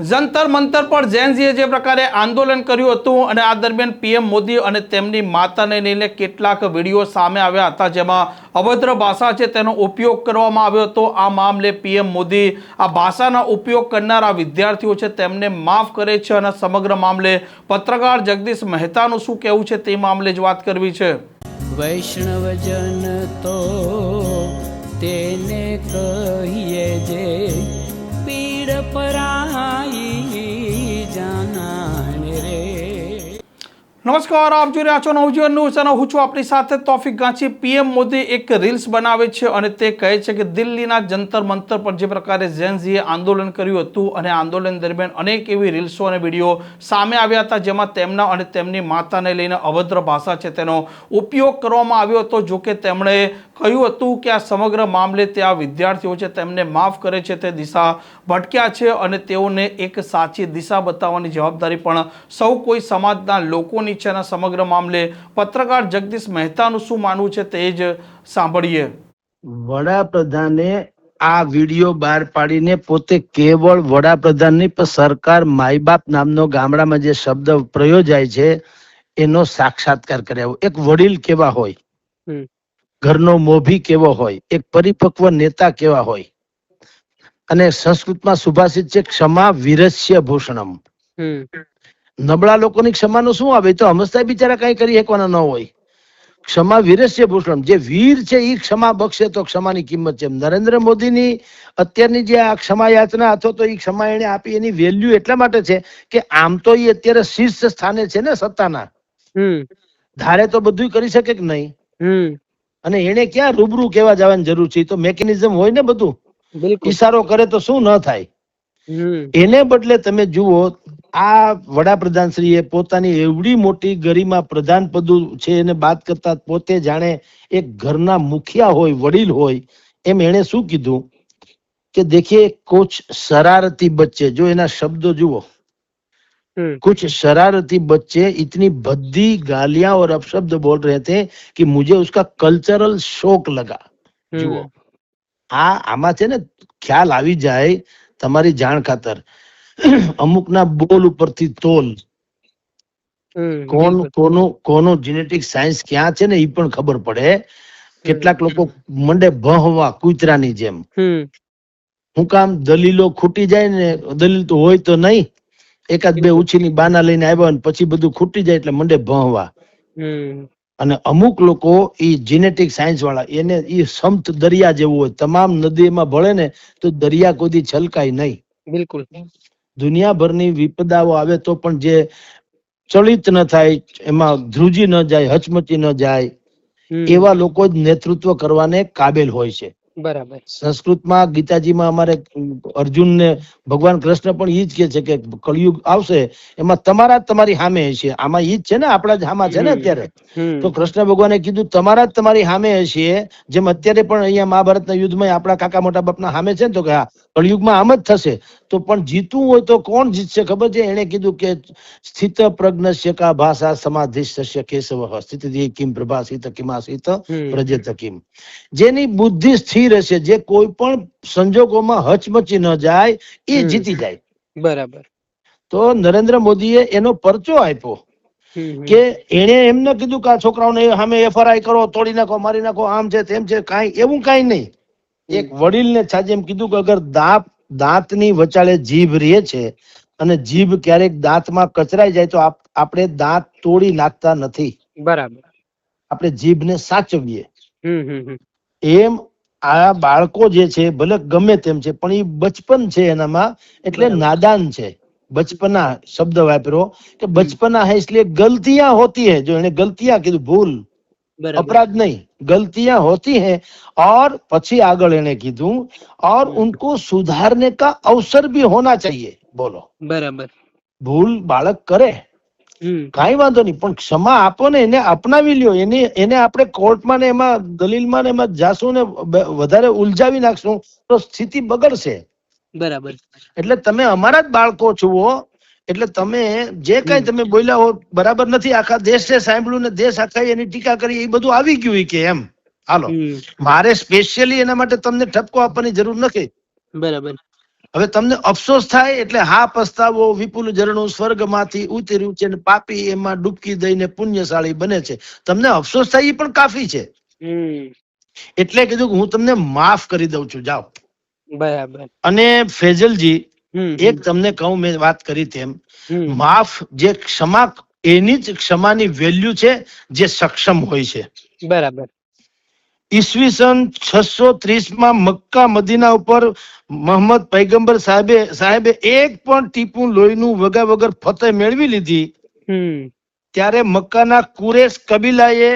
જંતર મંતર પર ઝેનઝીએ જે પ્રકારે આંદોલન કર્યું હતું અને આ દરમિયાન પીએમ મોદી અને તેમની માતાને લઈને કેટલાક વિડીયો સામે આવ્યા હતા, જેમાં અભદ્ર ભાષા છે તેનો ઉપયોગ કરવામાં આવ્યો હતો. આ મામલે પીએમ મોદી આ ભાષાનો ઉપયોગ કરનારા વિદ્યાર્થીઓ છે તેમને માફ કરે છે અને સમગ્ર મામલે પત્રકાર જગદીશ મહેતાનું શું કહેવું છે તે મામલે જ વાત કરવી છે. વૈષ્ણવજન તો તેને કહીએ જે પીડ પરાઈ જાનાને રે. નમસ્કાર, આપ જોઈ રહ્યા છો નવજીવન ન્યૂઝ અને હું છું આપણી સાથે તોફિક ગાંચી. પીએમ મોદી એક રીલ્સ બનાવે છે અને તે કહે છે કે દિલ્હીના જંતર મંતર પર જે પ્રકારે ઝેનઝીએ આંદોલન કર્યું હતું અને આંદોલન દરમિયાન અનેક એવી રીલ્સો અને વિડીયો સામે આવ્યા હતા, જેમાં તેમના અને તેમની માતાને લઈને અભદ્ર ભાષા છે તેનો ઉપયોગ કરવામાં આવ્યો હતો. જોકે તેમણે કહ્યું હતું કે આ સમગ્ર મામલે તે આ વિદ્યાર્થીઓ છે તેમને માફ કરે છે, તે દિશા ભટક્યા છે અને તેઓને એક સાચી દિશા બતાવવાની જવાબદારી પણ સૌ કોઈ સમાજના લોકોની છે. અને સમગ્ર મામલે પત્રકાર જગદીશ મહેતાનું શું માનવું છે તે જ સાંભળીએ. વડાપ્રધાને આ વિડીયો બહાર પાડીને પોતે કેવળ વડાપ્રધાન નહીં પણ સરકાર માય બાપ નામનો ગામડામાં જે શબ્દ પ્રયોજાય છે એનો સાક્ષાત્કાર કર્યો. એક વડીલ કેવા હોય, ઘરનો મોભી કેવો હોય, એક પરિપક્વ નેતા કેવા હોય. અને સંસ્કૃતમાં સુભાષિત છે, ક્ષમા વિરસ્ય ભૂષણમ. નબળા લોકોની ક્ષમાનું શું આવે? તો હમણાં બિચારા કઈ કરી શકવાના ન હોય. ક્ષમા વિરસ્ય ભૂષણમ. જે વીર છે એ ક્ષમા બક્ષે તો ક્ષમાની કિંમત છે. નરેન્દ્ર મોદીની અત્યારની જે આ ક્ષમા યાચના અથવા તો એ ક્ષમા એને આપી એની વેલ્યુ એટલા માટે છે કે આમ તો એ અત્યારે શીર્ષ સ્થાને છે ને સત્તાના. ધારે તો બધું કરી શકે કે નહીં. અને એને ક્યાં રૂબરૂ કેવા જવાની જરૂર છે? તો મેકેનિઝમ હોય ને, બધું ઈશારો કરે તો શું ન થાય. એને બદલે તમે જુઓ, આ વડાપ્રધાન શ્રીએ પોતાની એવડી મોટી ગરિમા પ્રધાન પદ છે એને બાદ કરતા પોતે જાણે એક ઘરના મુખિયા હોય, વડીલ હોય એમ એને શું કીધું કે દેખिए कुछ शरारती बच्चे, जो એના શબ્દો જુઓ, कुछ शरारती बच्चे इतनी भद्दी गालियां और अपशब्द बोल रहे थे कि मुझे उसका कल्चरल शौक लगा. જુઓ, આમાં છે ને ખ્યાલ આવી જાય તમારી જાણ ખાતર. અમુકના બોલ ઉપરથી તોલ, કોનું જેનેટિક સાયન્સ ક્યાં છે ને એ પણ ખબર પડે. કેટલાક લોકો મંડે ભહવા કૂતરાની જેમ. હું કામ? દલીલો ખૂટી જાય ને, દલીલ તો હોય તો નહીં, એકાદ બે ઉછીની બાના લઈને આવ્યા પછી બધું ખૂટી જાય એટલે મંડે ભહવા. અને અમુક લોકો એ જેનેટિક સાયન્સ વાળા, એને એ સમત દરિયા જેવું હોય. તમામ નદીમાં ભળે ને તો દરિયા કોઈ છલકાય નહીં. બિલકુલ. દુનિયાભરની વિપદાઓ આવે તો પણ જે ચલિત ન થાય, એમાં ધ્રુજી ન જાય, હચમચી ન જાય, એવા લોકો જ નેતૃત્વ કરવાને કાબેલ હોય છે. બરાબર. સંસ્કૃતમાં ગીતાજીમાં અમારે અર્જુનને ભગવાન કૃષ્ણ પણ ઈ જ કે છે કે કળિયુગ આવશે એમાં તમારી સામે હશે. આમાં ઈ જ છે ને, આપણા જ સામા છે ને અત્યારે. તો કૃષ્ણ ભગવાને કીધું તમારા જ તમારી સામે હશે. જેમ અત્યારે પણ અહીંયા મહાભારતના યુદ્ધમાં આપણા કાકા મોટા બાપના સામે છે ને, તો કે હા કળિયુગમાં આમ જ થશે. તો પણ જીતવું હોય તો કોણ જીતશે ખબર છે? એને કીધું કે સ્થિત પ્રજ્ઞસ્ય કા ભાષા સમાધિસ્ય કેશવ સ્થિતિ કિમ પ્રભાસિત કિમાસિત પ્રજત કિમ. જેની બુદ્ધિ સ્થિર હશે, જે કોઈ પણ સંજોગોમાં હચમચી ન જાય, એ જીતી જાય. બરાબર. તો નરેન્દ્ર મોદીએ એનો પરચો આપ્યો કે એને એમ ન કીધું કે આ છોકરાઓને સામે એફઆરઆઈ કરો, તોડી નાખો, મારી નાખો, આમ છે તેમ છે. કાંઈ એવું કાંઈ નહીં. એક વડીલને છાજે એમ કીધું કે અગર દાંતની વચાળે જીભ રહે છે અને જીભ ક્યારેક દાંતમાં કચરાઈ જાય તો આપણે દાંત તોડી નાખતા નથી. બરાબર. આપણે જીભને સાચવીએ. એમ આ બાળકો જે છે ભલે ગમે તેમ છે પણ એ બચપન છે એનામાં, એટલે નાદાન છે. બચપના શબ્દ વાપરો કે બચપના હૈ इसलिए गलतियां होती है. जो એને ગલતિયા કીધું, ભૂલ, अपराध नहीं, गलतियां होती हैं. और પછી આગળ એને કીધું और उनको सुधारने का अवसर भी होना चाहिए. બોલો, બરાબર. ભૂલ બાળક કરે, કઈ વાંધો નહીં, પણ ક્ષમા આપો ને, એને અપનાવી લ્યો. એને આપણે કોર્ટમાં ને એમાં દલીલમાં ને એમાં જાશું ને વધારે ઉલઝાવી નાખશું તો સ્થિતિ બગડશે. બરાબર. એટલે તમે અમારા જ બાળકો છો, એટલે તમે જે કઈ તમે બોલ્યા હો બરાબર નથી. આખા દેશે સાંભળ્યું ને દેશ આખા એની ટીકા કરી, એ બધું આવી ગયું કે એમ. હાલો, મારે સ્પેશિયલી એના માટે તમને ઠપકો આપવાની જરૂર નથી. બરાબર. હવે તમને અફસોસ થાય એટલે હા પસ્તાવો વિપુલ ઝરણું સ્વર્ગમાંથી ઉતર્યું છે ને પાપી એમાં ડૂબકી દઈને પુણ્યશાળી બને છે. તમને અફસોસ થાય એ પણ કાફી છે. એટલે કીધું કે હું તમને માફ કરી દઉં છું, જાઓ. બરાબર. અને ફેજલજી, હમ, એક તમને કહું, મેં વાત કરી તેમ, હમ, માફ જે ક્ષમા, એની જ ક્ષમાની વેલ્યુ છે જે સક્ષમ હોય છે. બરાબર. ઈસવીસન 630 મક્કા મદીના ઉપર મોહમ્મદ પૈગંબર સાહેબે એક પણ ટીપું લોહીનું વગા વગર ફતહ મેળવી લીધી. ત્યારે મક્કાના કુરેશ કબીલાએ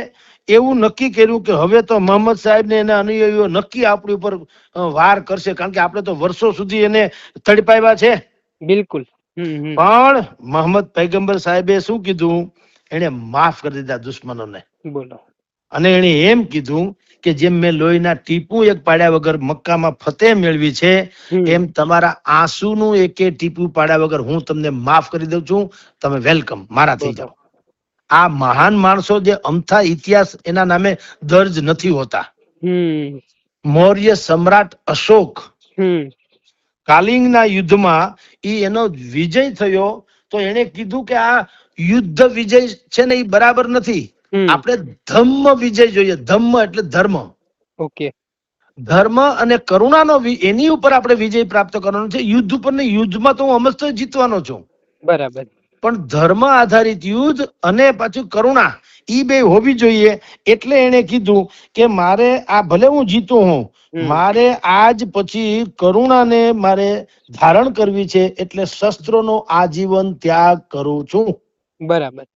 એવું નક્કી કર્યું કે હવે તો મોહમ્મદ સાહેબ ને એના અનુયાયીઓ નક્કી આપણી ઉપર વાર કરશે, કારણ કે આપણે તો વર્ષો સુધી એને તડપાવ્યા છે. બિલકુલ. પણ મોહમ્મદ પૈગંબર સાહેબે શું કીધું? એને માફ કરી દીધા દુશ્મનોને. બોલો. અને એને એમ કીધું કે જેમ મેં લોહીના ટીપું એક પાડ્યા વગર મક્કામાં ફતેહ મેળવી છે, એમ તમારા આંસુનું એક ટીપું પાડ્યા વગર હું તમને માફ કરી દઉં છું. તમે વેલકમ, મારા થઈ જાઓ. આ મહાન માણસો જે અમથા ઇતિહાસ એના નામે દર્જ નથી હોતા. મૌર્ય સમ્રાટ અશોક કાલિંગના યુદ્ધમાં એનો વિજય થયો તો એને કીધું કે આ યુદ્ધ વિજય છે ને એ બરાબર નથી, આપણે ધમ્મ વિજય જોઈએ. ધમ્મ એટલે ધર્મ. ઓકે. ધર્મ અને કરુણાનો એની ઉપર આપણે વિજય પ્રાપ્ત કરવાનો છે. યુદ્ધ ઉપર ને યુદ્ધમાં તો હું અમસ્તો જીતવાનો છું. બરાબર. પણ ધર્મ આધારિત યુદ્ધ અને પાછું કરુણા, ઈ બે હોવી જોઈએ. એટલે એને કીધું કે મારે આ ભલે હું જીતું હું, મારે આજ પછી કરુણાને મારે ધારણ કરવી છે, એટલે શસ્ત્રોનો આજીવન ત્યાગ કરું છું. બરાબર.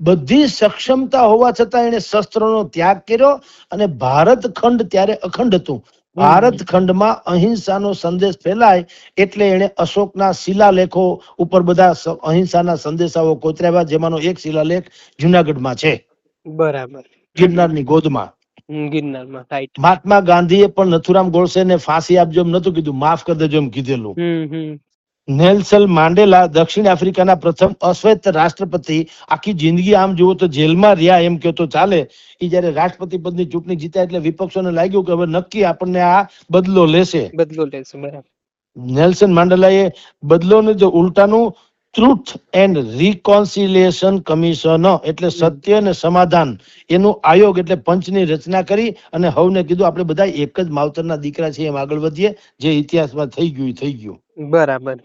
બધી સક્ષમતા હોવા છતાં એને શસ્ત્રોનો ત્યાગ કર્યો. અને ભારત ખંડ ત્યારે અખંડ હતું. ભારત ખંડમાં અહિંસાનો સંદેશ ફેલાય એટલે એને અશોકના શિલાલેખો ઉપર બધા અહિંસાના સંદેશાઓ કોતરાવ્યા, જેમાંનો એક શિલાલેખ જુનાગઢમાં છે. બરાબર. ગિરનારની ગોદમાં. ગિરનારમાં, રાઈટ. મહાત્મા ગાંધીએ પણ નથુરામ ગોડસેને ફાંસી આપજો એમ નતું કીધું, માફ કરી દેજો એમ કીધેલું. નેલ્સન માંડેલા દક્ષિણ આફ્રિકાના પ્રથમ અશ્વેત રાષ્ટ્રપતિ, આખી જિંદગી આમ જુઓ તો જેલમાં રહ્યા એમ કહો તો ચાલે. એ જયારે રાષ્ટ્રપતિ પદની ચૂંટણી જીત્યા એટલે વિપક્ષોને લાગ્યું કે હવે નક્કી આપણને આ બદલો લેશે. બરાબર. નેલ્સન માંડેલાએ બદલોને તો ઉલટાનું ટ્રુથ એન્ડ રિકોન્સિલિયેશન કમિશન એટલે સત્ય અને સમાધાન એનું આયોગ એટલે પંચની રચના કરી અને હવને કીધું આપણે બધા એક જ માવતરના દીકરા છીએ, એમ આગળ વધીએ. જે ઇતિહાસમાં થઈ ગયું. બરાબર.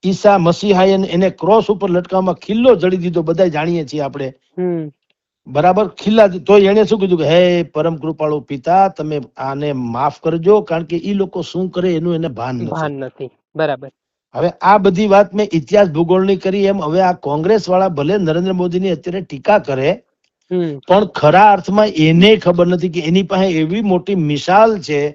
ઈસા મસીહાએ એને ક્રોસ ઉપર લટકાવવામાં ખિલ્લો જડી દીધો, બધા જાણીએ છીએ આપણે. બરાબર, ખિલ્લા. તો એને શું કીધું કે હે પરમ કૃપાળુ પિતા, તમે આને માફ કરજો, કારણ કે ઈ લોકો શું કરે એનું એને ભાન નથી. બરાબર. હવે આ બધી વાત મેં ઇતિહાસ ભૂગોળની કરી. એમ હવે આ કોંગ્રેસ વાળા ભલે નરેન્દ્ર મોદીની અત્યારે ટીકા કરે, પણ ખરા અર્થમાં એને ખબર નથી કે એની પાસે એવી મોટી મિસાલ છે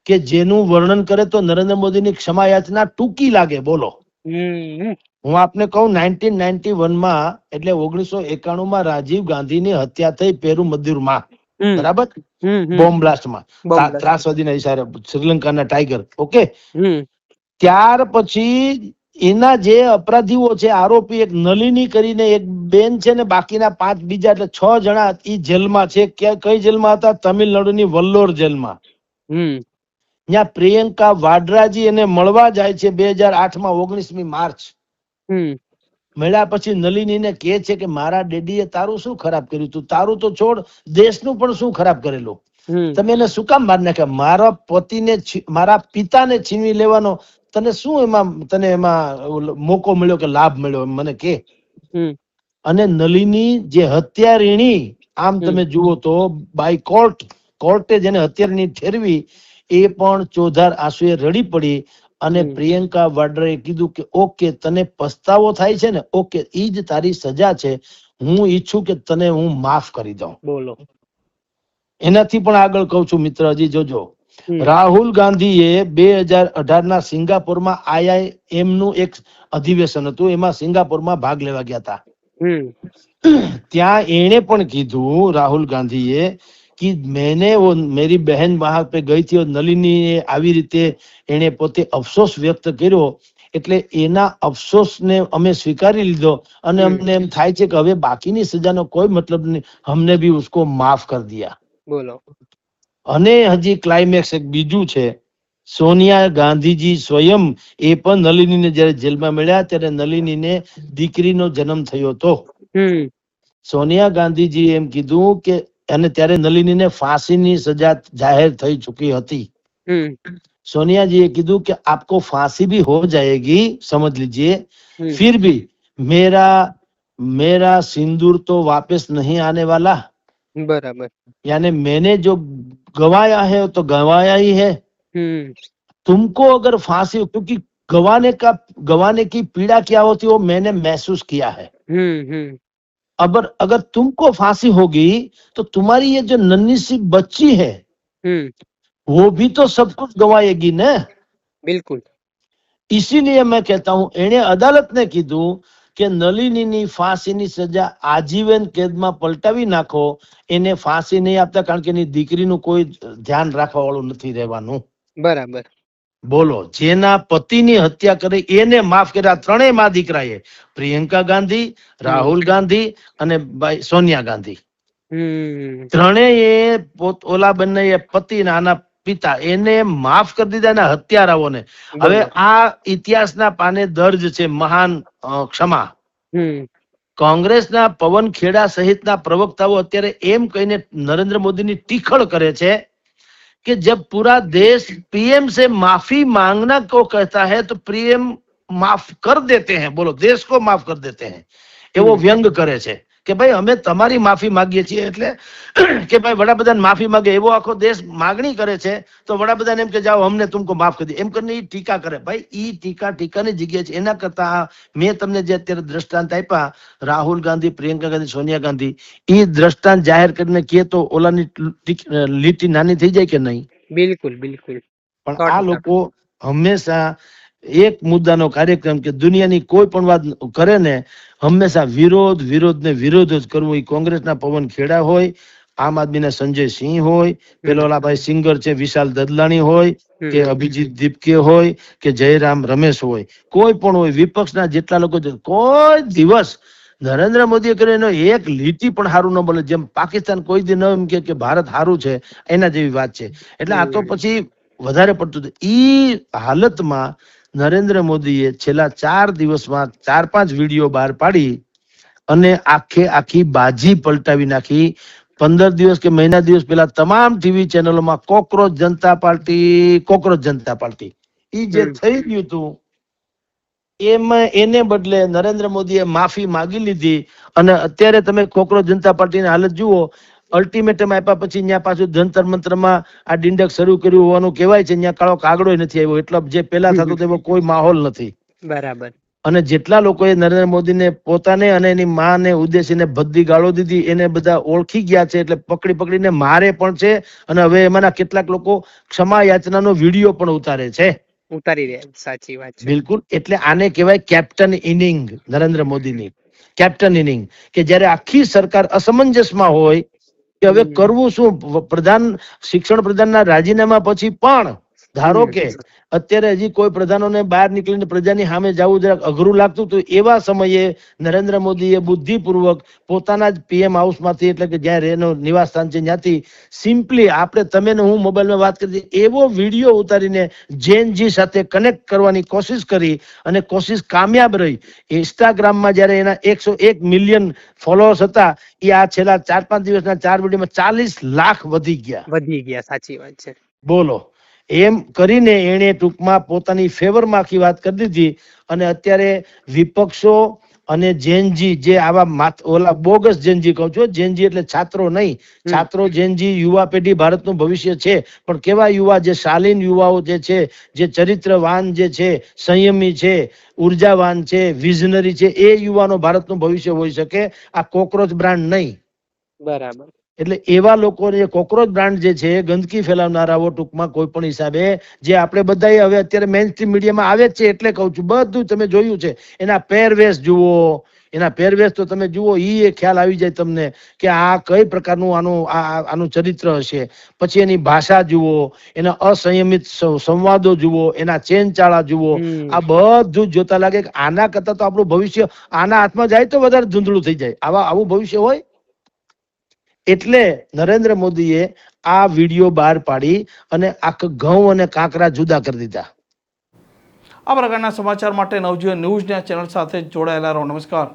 કે જેનું વર્ણન કરે તો નરેન્દ્ર મોદીની ક્ષમા યાચના ટૂંકી લાગે. બોલો. હું આપને કહું, 1991 એટલે 1991 રાજીવ ગાંધીની હત્યા થઈ પેરુમદ્દુરમાં. બરાબર, બોમ્બ બ્લાસ્ટમાં, ત્રાસવાદીના ઇશારે, શ્રીલંકાના ટાઈગર. ઓકે. ત્યાર પછી એના જે અપરાધીઓ છે, આરોપી, એક નલિની કરીને એક બેન છે ને બાકીના 5 બીજા, એટલે 6 જણા ઈ જેલમાં છે. કઈ જેલમાં હતા? તમિલનાડુની વલ્લોર જેલમાં. ત્યાં પ્રિયંકા વાડરાજી એને મળવા જાય છે 2008માં 19મી માર્ચ. મળ્યા પછી નલિનીને કહે છે કે મારા ડેડીએ તારું શું ખરાબ કર્યું? તું તારું તો છોડ, દેશનું પણ શું ખરાબ કરેલું? તમે એને શું કામ મારી નાખ્યા? મારા પતિને, મારા પિતાને છીનવી લેવાનો તને શું એમાં મોકો મળ્યો કે લાભ મળ્યો? મને કે. અને નલિની જે હત્યારીણી, આમ તમે જુઓ તો બાય કોર્ટે જેને હત્યારીણી ઠેરવી, એ પણ ચોધાર આંસુએ રડી પડી. અને પ્રિયંકા વાડ્રાએ કીધું કે ઓકે, તને પસ્તાવો થાય છે ને, ઓકે, ઈ જ તારી સજા છે. હું ઈચ્છું કે તને હું માફ કરી દઉં. બોલો. એનાથી પણ આગળ કહું છું મિત્ર, હજી જોજો. રાહુલ ગાંધીએ 2018ના સિંગાપોરમાં IIM નું એક અધિવેશન હતું, એમાં સિંગાપોરમાં ભાગ લેવા ગયા હતા. ત્યાં એને પણ કીધું, રાહુલ ગાંધીએ, कि मैंने वो मेरी बहन वहां पे गई थी और नलिनी આવી રીતે એને પોતે અફસોસ વ્યક્ત કર્યો, એટલે એના અફસોસને અમે સ્વીકારી લીધો અને અમને એમ થાય છે કે હવે બાકીની સજાનો કોઈ મતલબ નહીં, हमने भी उसको माफ कर दिया. બોલો. અને હજી ક્લાઇમેક્સ એક બીજું છે. સોનિયા ગાંધીજી સ્વયં એ પણ નલિનીને જયારે જેલમાં મળ્યા ત્યારે નલિનીને દીકરીનો જન્મ થયો હતો. સોનિયા ગાંધીજી એમ કીધું કે અને ત્યારે નલિનીને ફાંસીની સજા જાહેર થઈ ચુકી હતી. सोनिया जी कीधु कि आपको फांसी भी हो जाएगी, समझ लीजिए, फिर भी मेरा सिंदूर तो वापस नहीं आने वाला. बराबर. यानी मैंने जो गवाया है तो गवाया ही है. तुमको अगर फांसी, क्योंकि गवाने की पीड़ा क्या होती है वो मैंने महसूस किया है. अगर तुमको फांसी होगी तो तुम्हारी ये जो नन्ही सी बच्ची है वो भी तो सब कुछ गवाएगी ना. बिल्कुल. इसीलिए मैं कहता हूं एने अदालत ने कीधु કે નલિનીની ફાંસીની સજા આજીવન કેદમાં પલટાવી નાખો, એને ફાંસી નહીં આપતા કારણ કે એની દીકરીનું કોઈ ધ્યાન રાખવા વાળું નથી રહેવાનું. બરાબર. બોલો, જેના પતિની હત્યા કરી એને માફ કર્યા. ત્રણેય માં દીકરાએ, પ્રિયંકા ગાંધી, રાહુલ ગાંધી અને સોનિયા ગાંધી, ત્રણેય ઓલા બંને પતિ આના પિતા એને માફ કરી દીધા એના હત્યારાઓને. હવે આ ઇતિહાસના પાને દર્જ છે મહાન ક્ષમા. કોંગ્રેસના પવન ખેડા સહિતના પ્રવક્તાઓ અત્યારે એમ કહીને નરેન્દ્ર મોદીની ટીખળ કરે છે कि जब पूरा देश पीएम से माफी मांगना को कहता है तो पीएम माफ कर देते हैं. बोलो, देश को माफ कर देते हैं. एवो व्यंग करे છે કે ભાઈ અમે તમારી માફી માંગીએ છીએ, એટલે કે ભાઈ વડાપ્રધાન માફી માંગે એવો આખો દેશ માગણી કરે છે તો વડાપ્રધાન એમ કે જાઓ અમને તુમકો માફ કરી દે એમ કરીને ઈ ટીકા કરે. ભાઈ ઈ ટીકાની જગ્યા છે. એના કરતા મેં તમને જે અત્યારે દ્રષ્ટાંત આપ્યા, રાહુલ ગાંધી, પ્રિયંકા ગાંધી, સોનિયા ગાંધી, ઈ દ્રષ્ટાંત જાહેર કરીને કે તો ઓલાની લીટી નાની થઈ જાય કે નહીં? બિલકુલ બિલકુલ. પણ આ લોકો હંમેશા એક મુદ્દાનો કાર્યક્રમ કે દુનિયાની કોઈ પણ વાત કરે ને હંમેશા વિરોધ જ કરવો. એ કોંગ્રેસના પવન ખેડા હોય, આમ આદમીના સંજય સિંહ હોય, પેલો ભાઈ સિંગર છે વિશાલ દદલાણી હોય કે અભિજીત દીપકે હોય કે જયરામ રમેશ હોય, કોઈ પણ હોય, વિપક્ષના જેટલા લોકો, કોઈ દિવસ નરેન્દ્ર મોદીએ કર્યો એનો એક લીટી પણ સારું ન બોલે. જેમ પાકિસ્તાન કોઈ દી ન એમ કે ભારત સારું છે એના જેવી વાત છે. એટલે આ તો પછી વધારે પડતું. ઈ હાલતમાં નરેન્દ્ર મોદીએ છેલ્લા 4 દિવસમાં 4-5 વિડીયો બહાર પાડી અને આખી બાજી પલટાવી નાખી. 15 દિવસ કે મહિના દિવસ પહેલા તમામ ટીવી ચેનલોમાં કોકરોચ જનતા પાર્ટી ઈ જે થઈ ગયું હતું એમાં એને બદલે નરેન્દ્ર મોદીએ માફી માંગી લીધી. અને અત્યારે તમે કોકરોચ જનતા પાર્ટીની હાલત જુઓ. અલ્ટિમેટમ આપ્યા પછી ત્યાં પાછું જંતર મંતરમાં આ ડિંડક શરૂ કર્યું હોવાનું કહેવાય છે. ત્યાં કાળો કાગડો નથી આવ્યો. એટલે જે પેલા થતો તેવો કોઈ માહોલ નથી. બરાબર. અને જેટલા લોકોએ નરેન્દ્ર મોદીને પોતાને અને એની માને ઉદ્દેશીને ભદ્દી ગાળો દીધી એને બધા ઓળખી ગયા છે. એટલે પકડીને મારે પણ છે. અને હવે એમાંના કેટલાક લોકો ક્ષમા યાચનાનો વિડીયો પણ ઉતારે છે. ઉતારી રહ્યા. સાચી વાત છે. બિલકુલ. એટલે આને કહેવાય કેપ્ટન ઇનિંગ. નરેન્દ્ર મોદીની કેપ્ટન ઇનિંગ, કે જયારે આખી સરકાર અસમંજસમાં હોય કે હવે કરવું શું. શિક્ષણ પ્રધાનના રાજીનામા પછી પણ ધારો કે અત્યારે હજી કોઈ પ્રધાનોને બહાર નીકળીને પ્રજાની સામે જવું જરાક અઘરું લાગતું હતું, એવા સમયે નરેન્દ્ર મોદીએ બુદ્ધિપૂર્વક પોતાના જ પીએમ હાઉસમાંથી, એટલે કે જ્યાં એનો નિવાસ સ્થાન છે ત્યાંથી સિમ્પલી આપણે તમે ને હું મોબાઈલમાં વાત કરી એવો વિડીયો ઉતારીને જેનજી સાથે કનેક્ટ કરવાની કોશિશ કરી અને કોશિશ કામયાબ રહી. ઇન્સ્ટાગ્રામમાં જયારે એના 101 મિલિયન ફોલોઅર્સ હતા એ આ છેલ્લા 4-5 દિવસના 4 વિડીયોમાં 40 લાખ વધી ગયા. સાચી વાત છે. બોલો, એમ કરીને એને ટૂંકમાં પોતાની ફેવરમાં આખી વાત કરી દીધી. અને અત્યારે વિપક્ષો અને જેનજી જે આવા ઓલા બોગસ જેનજી કહું છું, જેનજી એટલે છાત્રો નહીં, છાત્રો જેનજી યુવા પેઢી ભારતનું ભવિષ્ય છે. પણ કેવા યુવા, જે શાલીન યુવાઓ જે છે, જે ચરિત્રવાન જે છે, સંયમી છે, ઉર્જાવાન છે, વિઝનરી છે, એ યુવાનો ભારતનું ભવિષ્ય હોઈ શકે. આ કોકરોચ બ્રાન્ડ નહીં. બરાબર. એટલે એવા લોકો જે કોકરોચ બ્રાન્ડ જે છે, ગંદકી ફેલાવનારાઓ ટૂંકમાં કોઈ પણ હિસાબે, જે આપણે બધા હવે અત્યારે મેઇન સ્ટ્રીમ મીડિયામાં આવે જ છે. એટલે કહું છું, બધું તમે જોયું છે. એના પહેરવેશ જુઓ, એના પહેરવેશ તો તમે જુઓ, એ ખ્યાલ આવી જાય તમને કે આ કઈ પ્રકારનું આનું ચરિત્ર હશે. પછી એની ભાષા જુઓ, એના અસંયમિત સંવાદો જુઓ, એના ચેનચાળા જુઓ. આ બધું જોતા લાગે કે આના કરતા તો આપણું ભવિષ્ય આના હાથમાં જાય તો વધારે ધૂંધળું થઈ જાય. આવું ભવિષ્ય હોય. એટલે નરેન્દ્ર મોદીએ આ વિડીયો બહાર પાડી અને ઘઉં અને કાંકરા જુદા કરી દીધા. આ પ્રકારના સમાચાર માટે નવજીવન ન્યૂઝના ચેનલ સાથે જોડાયેલા રહો. નમસ્કાર.